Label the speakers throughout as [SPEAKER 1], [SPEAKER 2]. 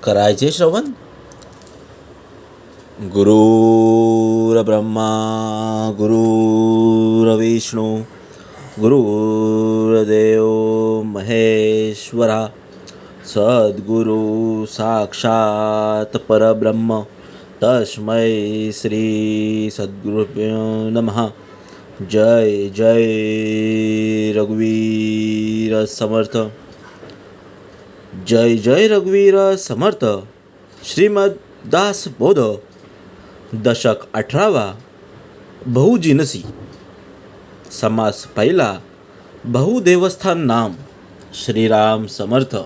[SPEAKER 1] करायचे श्रवण. गुरुर्ब्रह्मा गुरुर्विष्णू गुरुर्देव महेश्वरा सद्गुरु साक्षात परब्रह्म तस्मै श्री सद्गुरुभ्यो नमः. जय जय रघुवीर समर्थ. जय जय रघुवीर समर्थ. श्रीमद दास बोध दशक 18वा. बहुजिनसी. समास पहिला. बहुदेवस्थान नाम. श्रीराम समर्थ.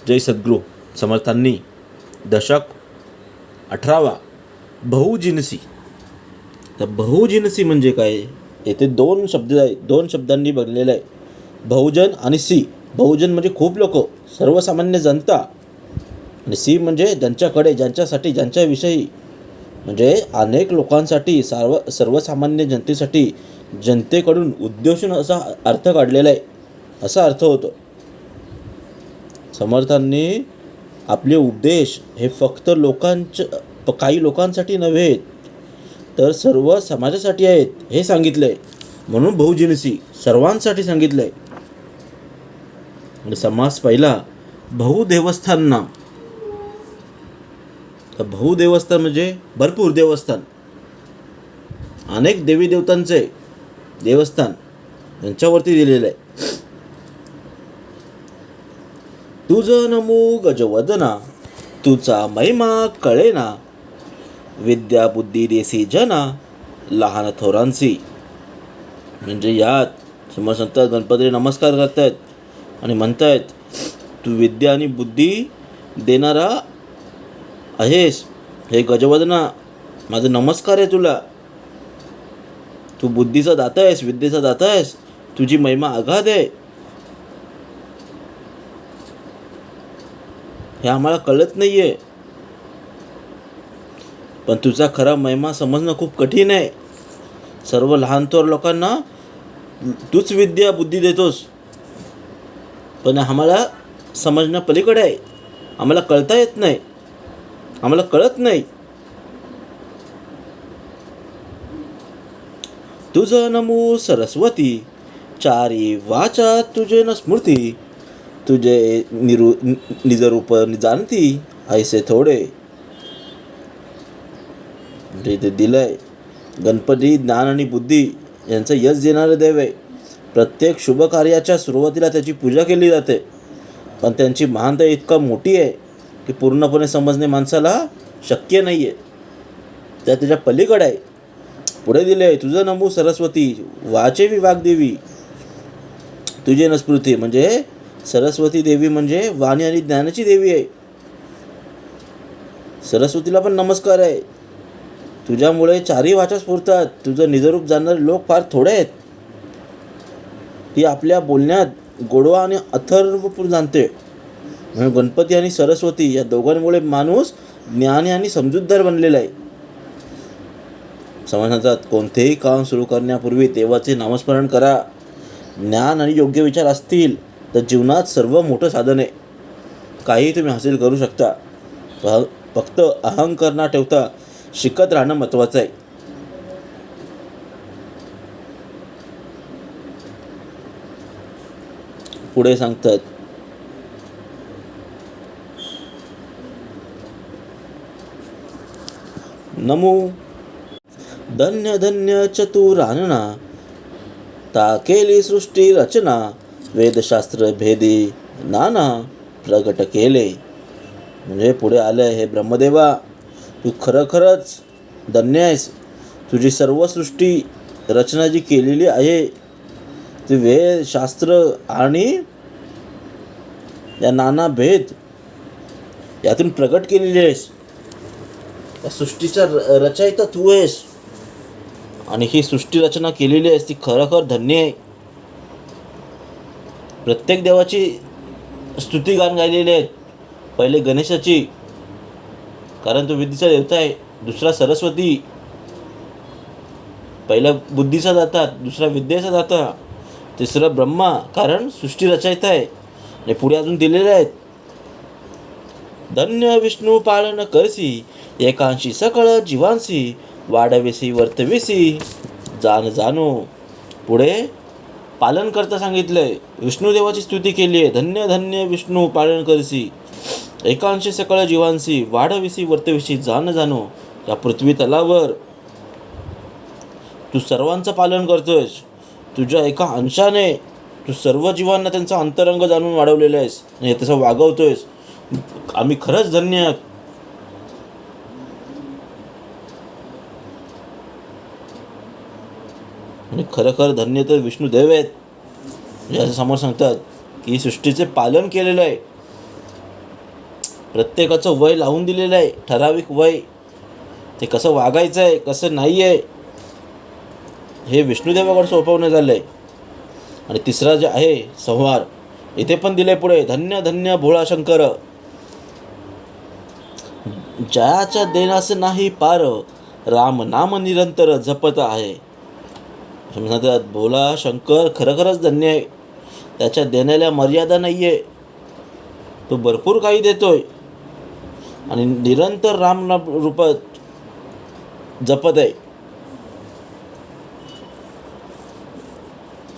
[SPEAKER 1] जय सद्गुरु समर्थांनी दशक 18वा बहुजिनसी. तर बहुजिनसी म्हणजे काय? येथे दोन शब्द आहे, दोन शब्दांनी बनलेलं आहे, बहुजन आणि सी. बहुजन म्हणजे खूप लोक, सर्वसामान्य जनता, आणि सी म्हणजे ज्यांच्याकडे, ज्यांच्यासाठी, ज्यांच्याविषयी, म्हणजे अनेक लोकांसाठी, सर्वसामान्य जनतेसाठी, जनतेकडून उद्देशून असा अर्थ काढलेला आहे, असा अर्थ होतो. समर्थांनी आपले उपदेश हे फक्त काही लोकांसाठी नव्हे तर सर्व समाजासाठी आहेत हे सांगितलंय. म्हणून बहुजिनसी, सर्वांसाठी सांगितलंय. समास पहिला. बहुदेवस्थान नाम. तर बहुदेवस्थान म्हणजे भरपूर देवस्थान, अनेक देवी देवतांचे देवस्थान यांच्यावरती दिलेलं आहे. तुझ नमो गजवदना, तुझा महिमा कळेना, विद्या बुद्धी देसी जना, लहान थोरांसी. म्हणजे यात समर्थ संत गणपती नमस्कार करतायत आणि म्हणतायत, तू विद्या आणि बुद्धी देणारा आहेस, हे गजवदना, माझा नमस्कार आहे तुला. तू बुद्धीचा दाता आहेस, विद्येचा दाता आहेस, तुझी महिमा अगाध आहे. हे आम्हाला कळत नाहीये, पण तुझा खरा महिमा समजणं खूप कठीण आहे. सर्व लहान थोर लोकांना तूच विद्या बुद्धी देतोस, पण आम्हाला समजणं पलीकडे आहे. आम्हाला कळता येत नाही, आम्हाला कळत नाही. तुझ नमो सरस्वती, चारी वाचा तुझे न स्मृती, तुझे निजरूप जाणती, ऐसे थोडे. म्हणजे इथे दिलंय, गणपती ज्ञान आणि बुद्धी यांचं यश देणारे देव आहे. प्रत्येक शुभ कार्याच्या सुरुवातीला त्याची पूजा केली जाते, पण त्यांची महानता इतका मोठी आहे की पूर्णपणे समजणे माणसाला शक्य नाही आहे. त्याच्या पलीकडे आहे. पुढे दिले आहे, तुझं नमो सरस्वती, वाचे विभाग देवी, तुझे नस्मृती. म्हणजे सरस्वती देवी म्हणजे वाणी आणि ज्ञानाची देवी आहे. सरस्वतीला पण नमस्कार आहे. तुझ्यामुळे चारही वाचा स्फुरतात. तुझं निजरूप जाणणारे लोक फार थोडे आहेत. ती आपल्या बोलण्यात गोडवा आणि अथर्वपूर जाणते. म्हणून गणपती आणि सरस्वती या दोघांमुळे माणूस ज्ञानी आणि समजूतदार बनलेला आहे. समजतात, कोणतेही काम सुरू करण्यापूर्वी देवाचे नामस्मरण करा. ज्ञान आणि योग्य विचार असतील तर जीवनात सर्व मोठं साधन आहे. काही तुम्ही हासिल करू शकता. फक्त अहंकार न ठेवता शिकत राहणं महत्त्वाचं आहे. पुढे सांगतात, नमो धन्य धन्य चतुरानना, ता केली सृष्टी रचना, वेदशास्त्र भेदी नाना प्रगट केले. म्हणजे पुढे आलं, हे ब्रह्मदेवा, तू खरंच धन्य आहेस. तुझी सर्व सृष्टी रचना जी केलेली आहे ती वेद शास्त्र आणि या नाना भेद यातून प्रगट केलेली आहेस. या सृष्टीचा रचयिता तू आहेस आणि ही सृष्टी रचना केलेली आहेस, ती खरोखर धन्य आहे. प्रत्येक देवाची स्तुतिगान गायलेली आहेत. पहिले गणेशाची, कारण तो विद्येचा देवता आहे. दुसरा सरस्वती, पहिला बुद्धीचा दाता, दुसरा विद्येचा दाता. तिसरा ब्रह्मा, कारण सृष्टी रचयिता आहे. आणि पुढे अजून दिलेले आहेत धन्य विष्णू पालन करसी, एकांशी सकळ जीवांसी, वाढविसी वर्तविसी जाण जाणो. पुढे पालन करता सांगितलंय, विष्णुदेवाची स्तुती केली आहे. धन्य धन्य विष्णू पालन करसी, एकांशी सकळ जीवांसी, वाढविसी वर्तविसी जाण जाणो. या पृथ्वी तलावर तू सर्वांचं पालन करतोयस. तुझ्या एका अंशाने तू सर्व जीवांना त्यांचा अंतरंग जाणून वाढवलेला आहेस आणि तसं वागवतोयस. आम्ही खरंच धन्य आहोत. आणि खरं धन्य तर विष्णुदेव आहेत. म्हणजे असं समोर सांगतात की सृष्टीचे पालन केलेलं आहे. प्रत्येकाचं वय लावून दिलेलं आहे, ठराविक वय. ते कसं वागायचं आहे, कसं नाही आहे, हे विष्णुदेवाकडे सोपवण्यात झालं आहे. आणि तिसरा जे आहे संहार, इथे पण दिले पुढे, धन्य धन्य भोळा शंकर, जयाच्या देण्यास नाही पार, राम नाम निरंतर जपत आहे. म्हणतात भोला शंकर खरंच धन्य आहे. त्याच्या देण्याला मर्यादा नाही आहे. तो भरपूर काही देतोय आणि निरंतर राम रूपात जपत आहे.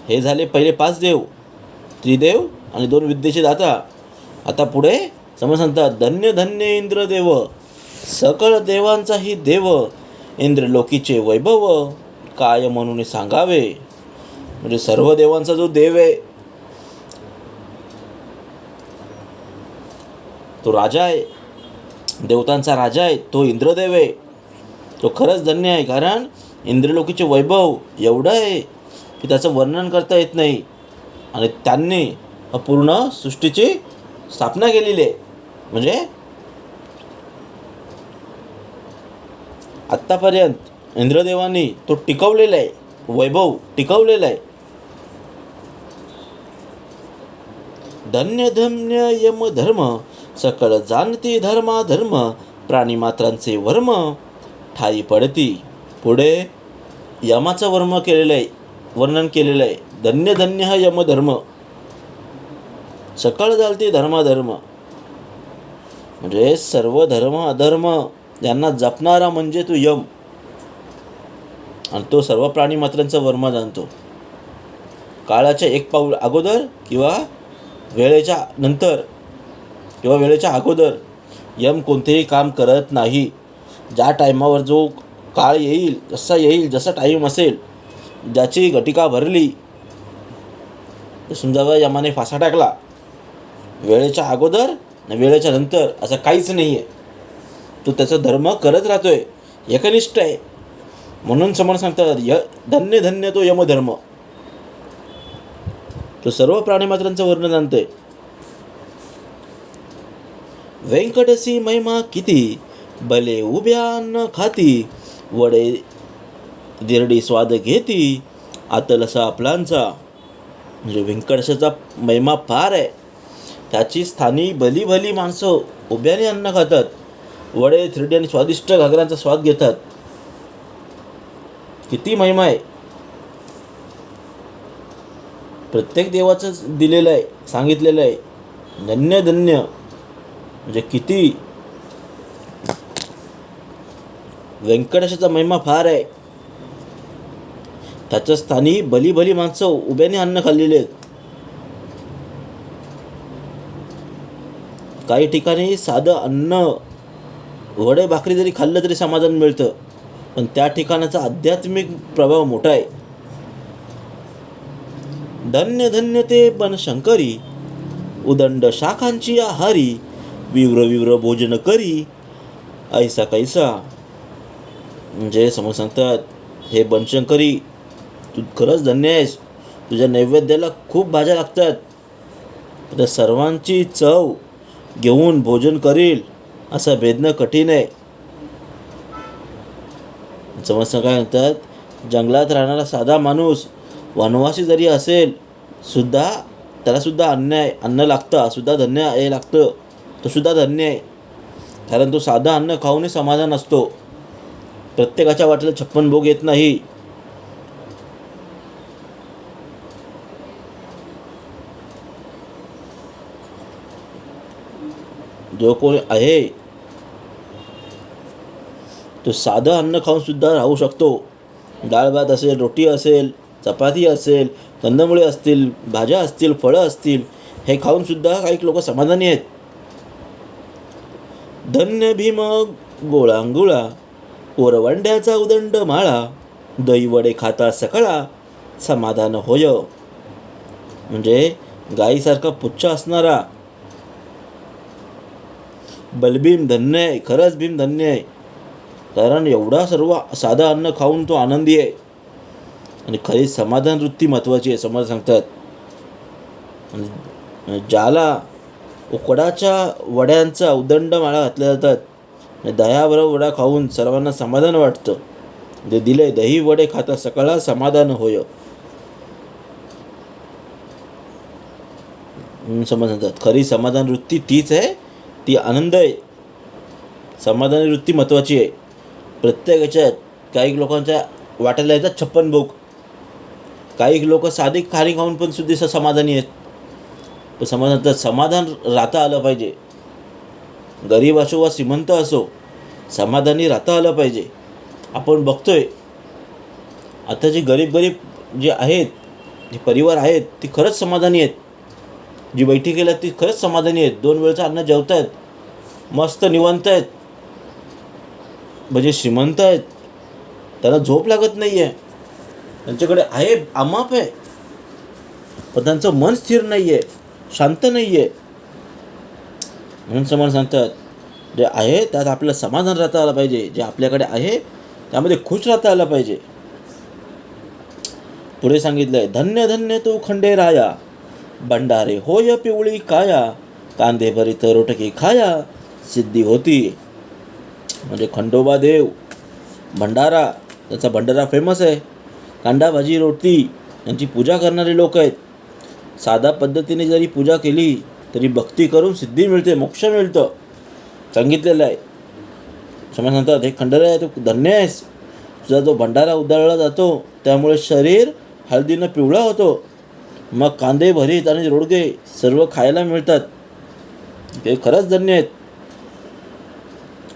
[SPEAKER 1] हे झाले पहिले 5 देव, त्रिदेव आणि 2 विद्येचे दाता. आता पुढे समज सांगतात, धन्य धन्य इंद्रदेव, सकळ देवांचाही देव, इंद्रलोकीचे वैभव, काय म्हणून सांगावे. म्हणजे सर्व देवांचा जो देव आहे, तो राजा आहे, देवतांचा राजा आहे, तो इंद्रदेव आहे. तो खरंच धन्य आहे, कारण इंद्रलोकीचे वैभव एवढं आहे की त्याचं वर्णन करता येत नाही. आणि त्यांनी पूर्ण सृष्टीची स्थापना केलेली आहे. म्हणजे आत्तापर्यंत इंद्रदेवांनी तो टिकवलेला आहे, वैभव टिकवलेला आहे. धन्य धन्य यम धर्म, सकळ जाणती धर्माधर्म, प्राणीमात्रांचे वर्म ठाई पडती. पुढे यमाचं वर्णन केलेलं आहे. धन्य धन्य हा यमधर्म, सकळ जाणती धर्माधर्म, म्हणजे सर्व धर्म अधर्म यांना जपणारा म्हणजे तो यम. आणि तो सर्व प्राणीमात्रांचा वर्म जाणतो. काळाच्या एक पाऊल अगोदर किंवा वेळेच्या नंतर किंवा वेळेच्या अगोदर यम कोणतेही काम करत नाही. ज्या टायमावर जो काळ येईल, जसा टाईम असेल, ज्याची घटिका भरली, तर समजावं यमाने फासा टाकला. वेळेच्या अगोदर आणि वेळेच्या नंतर असं काहीच नाही आहे. तो त्याचा धर्म करत राहतोय, एकनिष्ठ आहे. म्हणून समोर सांगतात, धन्य धन्य तो यमधर्म. तो सर्व प्राणीमात्रांचं वर्ण जाणतोय. व्यंकटसी महिमा किती, भले उभ्या अन्न खाती, वडे दिरडी स्वाद घेती, आतलसा आपलांचा. म्हणजे व्यंकटेशाचा महिमा फार आहे. त्याची स्थानी भली भली माणसं उभ्याने अन्न खातात, वडे थिरडी आणि स्वादिष्ट घागरांचा स्वाद घेतात. किती महिमा आहे. प्रत्येक देवाचं दिलेलं आहे, सांगितलेलं आहे. धन्य धन्य म्हणजे किती. व्यंकटेशाचा महिमा फार आहे. त्याच्या स्थानी भली भली माणसं उभ्याने अन्न खाल्लेले आहेत. काही ठिकाणी साधं अन्न, वडे भाकरी जरी खाल्लं तरी समाधान मिळतं, पण त्या ठिकाणाचा आध्यात्मिक प्रभाव मोठा आहे. धन्य धन्य ते बनशंकरी, उदंड शाखांची आहारी, विव्र विव्र भोजन करी, ऐसा कैसा. म्हणजे समोर सांगतात, हे बनशंकरी, तू खरंच धन्य आहेस. तुझ्या नैवेद्याला खूप भाज्या लागतात, त्या सर्वांची चव घेऊन भोजन करील असं भेदणं कठीण आहे. समजतं काय म्हणतात, जंगलात राहणारा साधा माणूस वनवासी जरी असेल सुद्धा, त्याला सुद्धा अन्न लागतं, सुद्धा धन्य हे लागतं. तो सुद्धा धन्य आहे, कारण तो साधा अन्न खाऊनही समाधान असतो. प्रत्येकाच्या वाटेला 56 भोग येत नाही. जो कोणी आहे तो साधं अन्न खाऊन सुद्धा राहू शकतो. डाळ भात असेल, रोटी असेल, चपाती असेल, कंदमुळे असतील, भाज्या असतील, फळं असतील, हे खाऊन सुद्धा काही लोक समाधानी आहेत. धन्य भीम गोळांगुळा, ओरवंड्याचा उदंड माळा, दही वडे खाता सकळा, समाधान होय. म्हणजे गाईसारखा पुच्छ असणारा बलभीम धन्य आहे. खरंच भीम धन्य आहे, कारण एवढा सर्व साधं अन्न खाऊन तो आनंदी आहे. आणि खरी समाधान वृत्ती महत्त्वाची आहे, समज सांगतात. ज्याला उकडाच्या वड्यांचा उदंड माळा घातल्या जातात, दह्याबरोबर वडा खाऊन सर्वांना समाधान वाटतं. जे दिले दही वडे खाता सकळा, समाधान होय. समज सांगतात खरी समाधान वृत्ती तीच आहे, ती आनंद आहे. समाधानी वृत्ती महत्त्वाची आहे. प्रत्येक ह्याच्यात काही लोकांच्या वाटायला येतात 56 भोग. काही लोक साधी खारी खाऊन पण सुद्धा समाधानी आहेत. पण समाधान समाधान राहता आलं पाहिजे. गरीब असो वा श्रीमंत असो, समाधानी राहता आलं पाहिजे. आपण बघतोय आता जी गरीब जे आहेत, जे परिवार आहेत, ती खरंच समाधानी आहेत. जी बैठकीला ती खरंच समाधानी आहेत. 2 वेळचं अन्न जेवत आहेत, मस्त निवांत आहेत. म्हणजे श्रीमंत आहेत, त्यांना झोप लागत नाही आहे, त्यांच्याकडे आहे, अमाप आहे, पण त्यांचं मन स्थिर नाही आहे, शांत नाही आहे. म्हणून समज सांगतात जे आहे त्यात आपलं समाधान राहता आलं पाहिजे. जे आपल्याकडे आहे त्यामध्ये खुश राहता आलं पाहिजे. पुढे सांगितलंय, धन्य धन्य तू खंडेराया, भंडारे होय पिवळी काया, कांदे भरीत रोटके खाया, सिद्धी होती. म्हणजे खंडोबा देव भंडारा, त्याचा भंडारा फेमस आहे. कांदा भाजी रोटी यांची पूजा करणारे लोक आहेत. साध्या पद्धतीने जरी पूजा केली तरी भक्ती करून सिद्धी मिळते, मोक्ष मिळतं, सांगितलेलं आहे. समज सांगतात हे खंडोबा तू धन्य आहेस, तुझा जो भंडारा उधळला जातो त्यामुळे शरीर हळदीनं पिवळा होतो. मग कांदे भरीत आणि रोडगे सर्व खायला मिळतात. ते खरंच धन्य आहेत.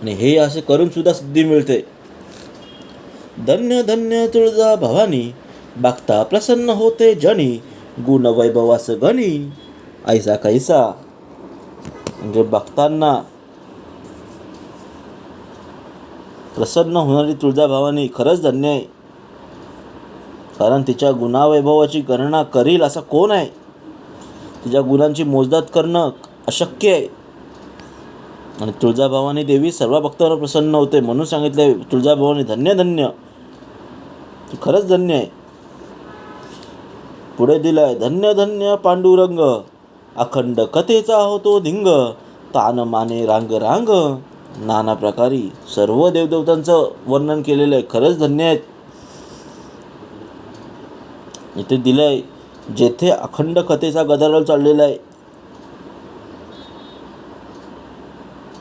[SPEAKER 1] आणि हे असे करून सुद्धा सिद्धी मिळते. धन्य धन्य तुळजा भवानी, बघता प्रसन्न होते जनी, गुण वैभवास गणी, ऐसा कैसा. म्हणजे बघताना प्रसन्न होणारी तुळजा भवानी खरंच धन्य आहे. कारण तिच्या गुणावैभवाची गणना करील असा कोण आहे. तिच्या गुणांची मोजदाद करणं अशक्य आहे. आणि तुळजाभवानी देवी सर्व भक्तांवर प्रसन्न होते. म्हणून सांगितले तुळजाभवानी धन्य धन्य, ती खरंच धन्य आहे. पुढे दिलाय, धन्य धन्य पांडुरंग, अखंड कथेचा होतो धिंग, तान माने रांग रांग, नाना प्रकारी. सर्व देवदेवतांचं वर्णन केलेलं आहे, खरंच धन्य आहेत. इथे दिलंय जेथे अखंड कथेचा गदारोळ चाललेला आहे,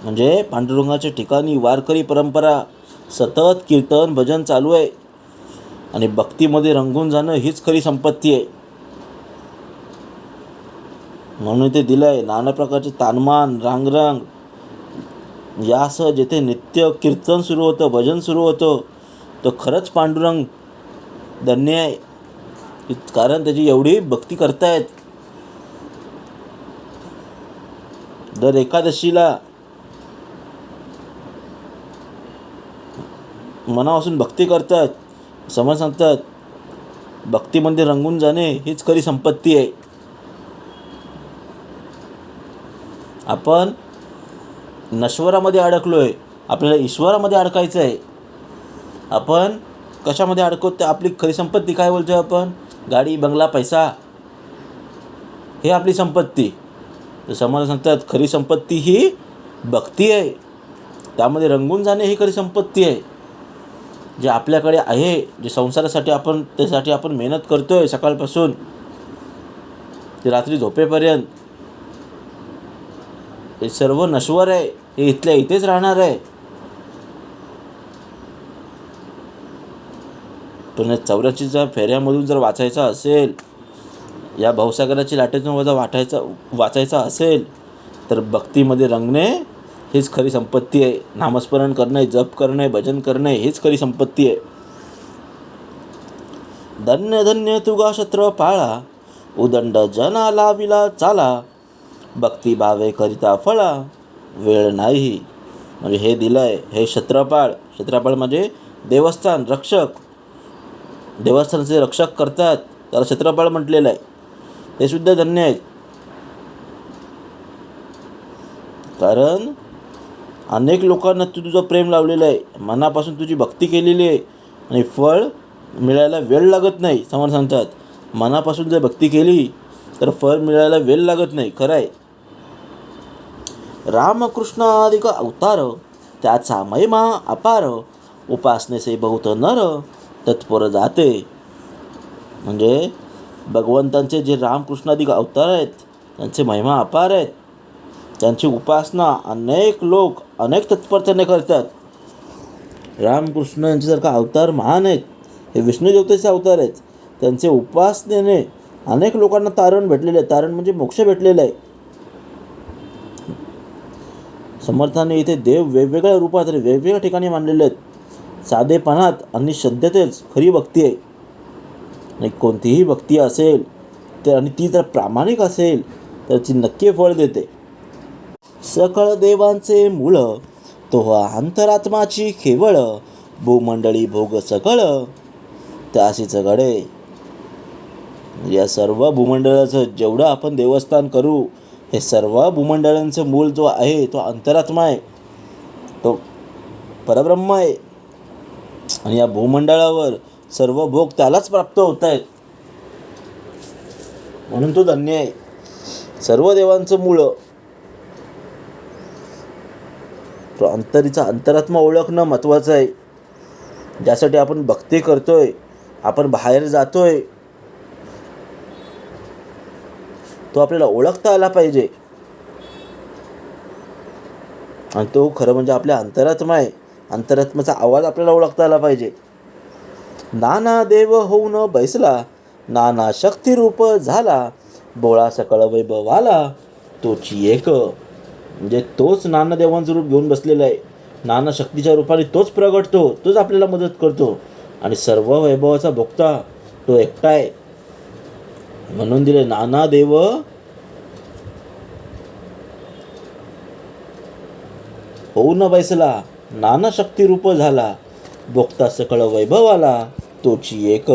[SPEAKER 1] म्हणजे पांडुरंगाच्या ठिकाणी वारकरी परंपरा, सतत कीर्तन भजन चालू आहे. आणि भक्तीमध्ये रंगून जाणं हीच खरी संपत्ती आहे. म्हणून ते दिलंय नाना प्रकारचे तानमान रांगरांग यासह जेथे नित्य कीर्तन सुरू होतं, भजन सुरू होतं, तो खरंच पांडुरंग धन्य आहे. कारण त्याची एवढी भक्ती करतायत. दर एकादशीला मनापासून भक्ती करतात. समज सांगतात भक्तीमध्ये रंगून जाणे हीच खरी संपत्ती आहे. आपण नश्वरामध्ये अडकलोय, आपल्याला ईश्वरामध्ये अडकायचं आहे. आपण कशामध्ये अडकवतो? आपली खरी संपत्ती काय बोलतोय आपण? गाडी बंगला पैसा, हे आपली संपत्ती. तर समज सांगतात खरी संपत्ती ही भक्ती आहे. त्यामध्ये रंगून जाणे ही खरी संपत्ती आहे. जे आपल्याकडे आहे, जे संसारासाठी आपण त्यासाठी आपण मेहनत करतोय सकाळपासून ते रात्री झोपेपर्यंत, हे सर्व नश्वर आहे. हे इथल्या इथेच राहणार आहे. पण 84च्या फेऱ्यामधून जर वाचायचा असेल, या भावसागराची लाटेतून वाचायचा असेल, तर भक्तीमध्ये रंगणे हीच खरी संपत्ती आहे. नामस्मरण करणे, जप करणे, भजन करणे हीच खरी संपत्ती आहे. धन्य धन्य तुगा क्षत्रपाळा, उदंड जना लाविला चाला, भक्ती भावे करिता फळा, वेळ नाही. म्हणजे हे दिलं आहे हे क्षत्रपाळ. क्षत्रपाळ म्हणजे देवस्थान रक्षक, देवस्थानाचे रक्षक करतात, त्याला क्षत्रपाळ म्हटलेलं आहे. हे सुद्धा धन्य आहेत. कारण अनेक लोकांना तू तुझं प्रेम लावलेलं आहे, मनापासून तुझी भक्ती केलेली आहे आणि फळ मिळायला वेळ लागत नाही. समर्थ सांगतात मनापासून जर भक्ती केली तर फळ मिळायला वेळ लागत नाही. खरं आहे. रामकृष्ण अधिक अवतार, त्याचा महिमा अपार, उपासनेसे बहुत नर तत्पर जाते. म्हणजे भगवंतांचे जे रामकृष्णाधिक अवतार आहेत त्यांचे महिमा अपार आहेत. त्यांची उपासना अनेक लोक अनेक तत्परतेने करतात. रामकृष्ण यांच्यासारखा अवतार महान आहेत. हे विष्णुदेवतेचे अवतार आहेत. त्यांचे उपासनेने अनेक लोकांना तारण भेटलेले आहे. तारण म्हणजे मोक्ष भेटलेलं आहे. समर्थाने इथे देव वेगवेगळ्या रूपात आणि वेगवेगळ्या ठिकाणी मानलेले आहेत. साधेपणात आणि श्रद्धेतच खरी भक्ती आहे. आणि कोणतीही भक्ती असेल तर आणि ती जर प्रामाणिक असेल तर ती नक्की फळ देते. सकळ देवांचे मूळ, तो अंतरात्माची केवळ, भूमंडळी भोग सकळ त्याशीच घडे. या सर्व भूमंडळाचं जेवढं आपण देवस्थान करू, हे सर्व भूमंडळांचं मूळ जो आहे तो अंतरात्मा आहे, तो परब्रह्म आहे. आणि या भूमंडळावर सर्व भोग त्यालाच प्राप्त होत आहेत. म्हणून तो धन्य आहे. सर्व देवांचं मूळ तो अंतरात्मा ओळखणं महत्त्वाचं आहे. ज्यासाठी आपण भक्ती करतोय, आपण बाहेर जातोय, तो आपल्याला ओळखता आला पाहिजे. आणि तो खरं म्हणजे आपल्या अंतरात्मा आहे. अंतरात्म्याचा आवाज आपल्याला ओळखता आला पाहिजे. नाना देव होऊन बैसला, नाना शक्ती रूप झाला, बोळा सकळ वैभवाला तोची एक. म्हणजे तोच नाना देवांचं रूप घेऊन बसलेला आहे. नाना शक्तीच्या रूपाने तोच प्रगटतो, तोच आपल्याला मदत करतो आणि सर्व वैभवाचा भोगता तो एकटा आहे. म्हणून दिले नाना देव होऊन बैसला, नाना शक्ती रूप झाला, भोगता सकळ वैभवाला तोची एक.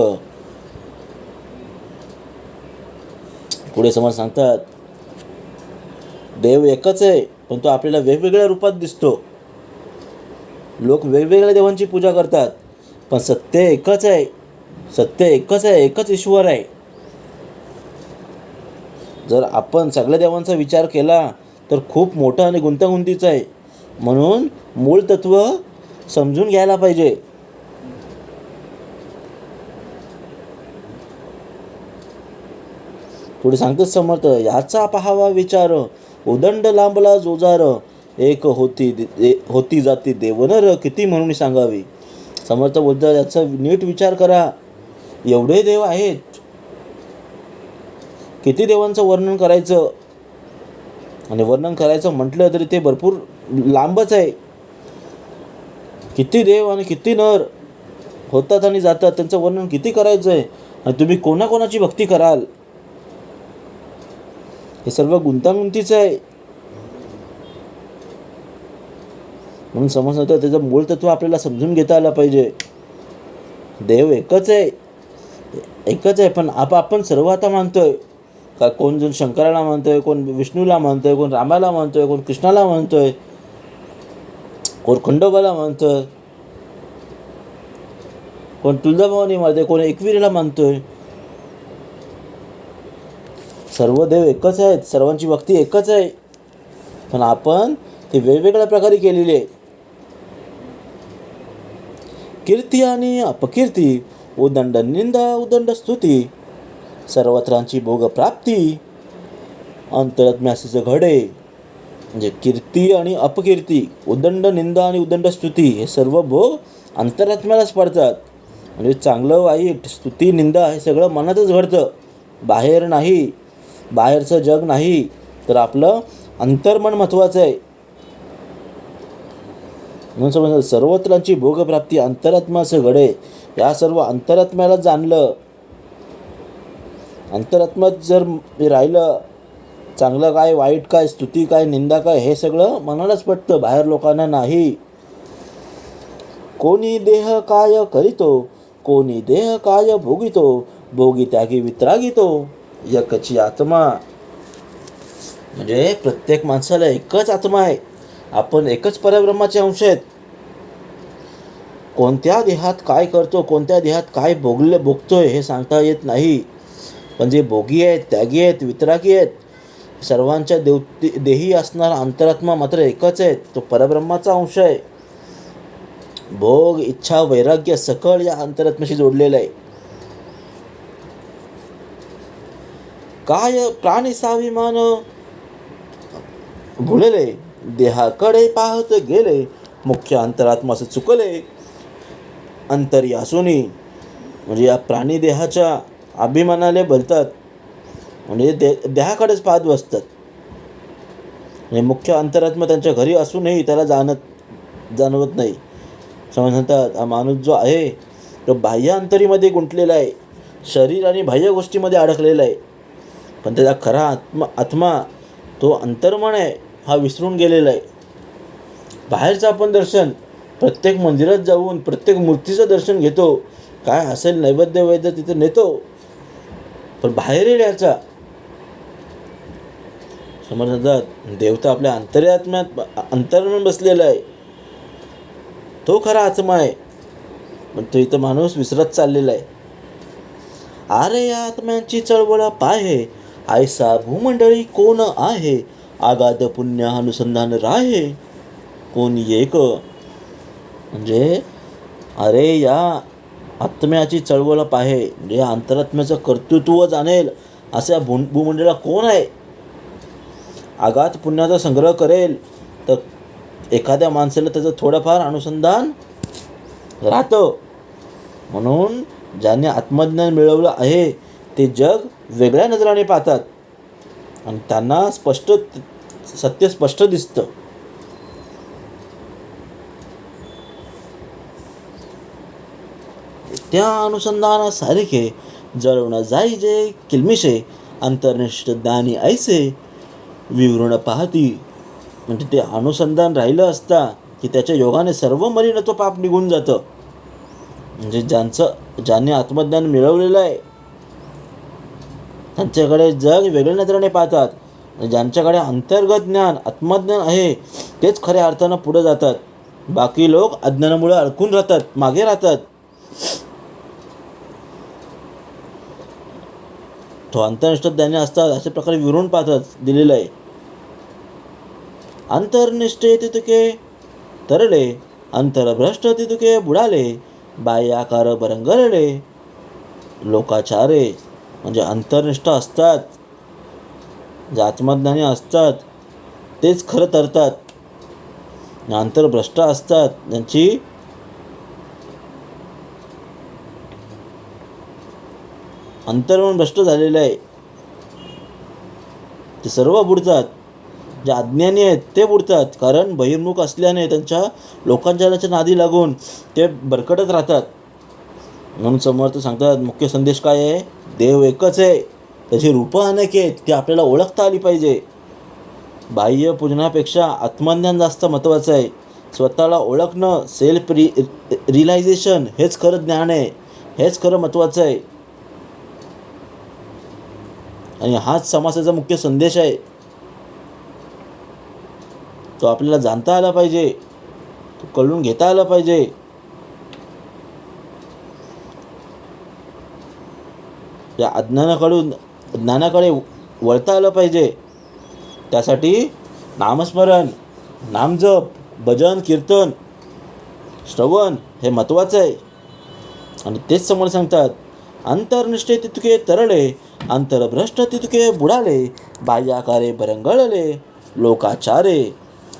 [SPEAKER 1] पुढे समज सांगतात देव एकच आहे, पण तो आपल्याला वेगवेगळ्या रूपात दिसतो. लोक वेगवेगळ्या देवांची पूजा करतात, पण सत्य एकच आहे. सत्य एकच आहे, एकच ईश्वर आहे. जर आपण सगळ्या देवांचा विचार केला तर खूप मोठा आणि गुंतागुंतीचा आहे. म्हणून मूळ तत्व समजून घ्यायला पाहिजे. पुढे सांगतच समर्थ, याचा पाहावा विचार, उदंड लांबला जोजार, एक होती जाती देवनर, किती म्हणून सांगावी. समर्थ बोलतात याचा नीट विचार करा. एवढे देव आहेत, किती देवांचं वर्णन करायचं. आणि वर्णन करायचं म्हटलं तरी ते भरपूर लांबच आहे. किती देव आणि किती नर होतात आणि जातात, त्यांचं वर्णन किती करायचं आहे. आणि तुम्ही कोणाकोणाची भक्ती कराल, हे सर्व गुंतागुंतीचं आहे. म्हणून समजतं त्याचं मूळ तत्व आपल्याला समजून घेता आलं पाहिजे. देव एकच आहे, एकच आहे, पण आपण सर्व आता मानतोय का. कोण जण शंकराला मानतोय, कोण विष्णूला मानतोय, कोण रामाला मानतोय, कोण कृष्णाला मानतोय, कोण खंडोबाला मानतोय, कोण तुळजाभवानी मानतोय, कोण एकविरीला मानतोय. सर्व देव एकच आहेत, सर्वांची भक्ती एकच आहे, पण आपण ती वेगवेगळ्या प्रकारे केलेली आहे. कीर्ती आणि अपकीर्ती, उदंड निंदा उदंड स्तुती, सर्वत्रांची भोग प्राप्ती, अंतरात्म्यासीच घडे. म्हणजे कीर्ती आणि अपकीर्ती, उदंड निंदा आणि उदंड स्तुती हे सर्व भोग अंतरात्म्यालाच पडतात. म्हणजे चांगलं वाईट स्तुती निंदा हे सगळं मनातच घडतं, बाहेर नाही. बाहेरचं जग नाही, तर आपलं अंतर्मन महत्वाचं आहे. म्हणून समज सर्वत्रांची भोगप्राप्ती अंतरात्म्याचं घडे. या सर्व अंतरात्म्याला जाणलं, अंतरात्म्यात जर राहिलं, चांगलं काय, वाईट काय, स्तुती काय, निंदा काय, हे सगळं मनालाच पटतं, बाहेर लोकांना नाही. कोणी देह काय करीतो, कोणी देह काय भोगितो, भोगी त्यागी वित्रागितो, एकची आत्मा. म्हणजे प्रत्येक माणसाला एकच आत्मा आहे, आपण एकच परब्रह्माचे अंश आहेत. कोणत्या देहात काय करतो, कोणत्या देहात काय भोगतोय हे सांगता येत नाही. पण जे भोगी आहेत, त्यागी आहेत, वितरागी आहेत, सर्वांच्या देही असणारा अंतरात्मा मात्र एकच आहे, तो परब्रह्माचा अंश आहे. भोग, इच्छा, वैराग्य सकळ या अंतरात्म्याशी जोडलेलं आहे. काय प्राणी स्वाभिमान भुलले, देहाकडे पाहत गेले, मुख्य अंतरात्मास चुकले, अंतर्यासुनी. म्हणजे या प्राणी देहाच्या अभिमानाले बोलतात, म्हणजे देहाकडेच पाहत बसतात. म्हणजे मुख्य अंतरात्मा त्यांच्या घरी असूनही त्याला जाणवत नाही. समज म्हणतात हा माणूस जो आहे तो बाह्य अंतरीमध्ये गुंतलेला आहे, शरीर आणि बाह्य गोष्टीमध्ये अडकलेला आहे, पण त्याचा खरा आत्मा तो अंतर्मन आहे हा विसरून गेलेला आहे. बाहेरचं आपण दर्शन, प्रत्येक मंदिरात जाऊन प्रत्येक मूर्तीचं दर्शन घेतो, काय असेल नैवेद्य वैद्य तिथे नेतो, पण बाहेर याचा समजतात देवता आपल्या अंतर्मन बसलेला आहे, तो खरा आत्मा आहे. पण तो इथं माणूस विसरत चाललेला आहे. अरे या आत्म्यांची चळवळ पाहे, ऐसा भूमंडळी कोण आहे, आगाध पुण्य अनुसंधान राहे, कोण एक. म्हणजे अरे या आत्म्याची चळवळ पाहे, म्हणजे अंतरात्म्याचं कर्तृत्व जाणेल अशा भूमंडळाला कोण आहे. आगाध पुण्याचा संग्रह करेल तर एखाद्या माणसाला त्याचं थोडंफार अनुसंधान राहतं. म्हणून ज्याने आत्मज्ञान मिळवलं आहे ते जग वेगळ्या नजराने पाहतात आणि त्यांना सत्य स्पष्ट दिसतं. त्या अनुसंधानासारखे जळवण जाईजे किलमिशे, अंतर्निष्ठ ज्ञानी ऐसे विवरण पाहती. म्हणजे ते अनुसंधान राहिलं असता की त्याच्या योगाने सर्व मलिनत्व पाप निघून जातं. म्हणजे ज्याने आत्मज्ञान मिळवलेलं आहे त्यांच्याकडे जग वेगळ्या नजरेने पाहतात. ज्यांच्याकडे अंतर्गत ज्ञान, आत्मज्ञान आहे तेच खऱ्या अर्थानं पुढे जातात. बाकी लोक अज्ञानामुळे अडकून राहतात, मागे राहतात. तो अंतर्निष्ठ ज्ञानी असतात अशा प्रकारे विवरून पाहतात दिलेलं आहे. अंतर्निष्ठे तितुके तरले, अंतरभ्रष्ट तितुके बुडाले, बाह्याकार बरंगरले, लोकाचारे. म्हणजे अंतर्निष्ठ असतात, जे आत्मज्ञानी असतात तेच खरं तरतात. अंतर्भ्रष्ट असतात, ज्यांची अंतर्मन भ्रष्ट झालेलं आहे, ते सर्व बुडतात. जे अज्ञानी आहेत ते बुडतात, कारण बहिर्मुख असल्याने त्यांच्या लोकांच्या नादी लागून ते भरकटत राहतात. म्हणून समर्थ सांगतात मुख्य संदेश काय आहे, देव एकच आहे, त्याची रूपं अनेक आहेत, ती आपल्याला ओळखता आली पाहिजे. बाह्य पूजनापेक्षा आत्मज्ञान जास्त महत्त्वाचं आहे. स्वतःला ओळखणं, सेल्फ रिअलायझेशन हेच खरं ज्ञान आहे, हेच खरं महत्त्वाचं आहे. आणि हाच समाजाचा मुख्य संदेश आहे. तो आपल्याला जाणता आला पाहिजे, तो कळून घेता आला पाहिजे. या ज्ञानाकडे वळता आलं पाहिजे. त्यासाठी नामस्मरण, नामजप, भजन, कीर्तन, श्रवण हे महत्त्वाचं आहे. आणि तेच समोर सांगतात, अंतर्निष्ठे तितके तरळे, अंतरभ्रष्ट तितके बुडाले, बाह्याकारे बरंगळले, लोकाचारे.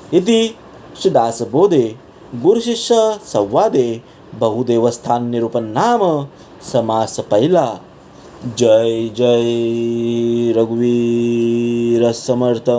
[SPEAKER 1] इति श्रीदासबोधे गुरुशिष्य संवादे बहुदेवस्थान निरूपण नाम समास पहिला. जय जय रघुवीर समर्थ.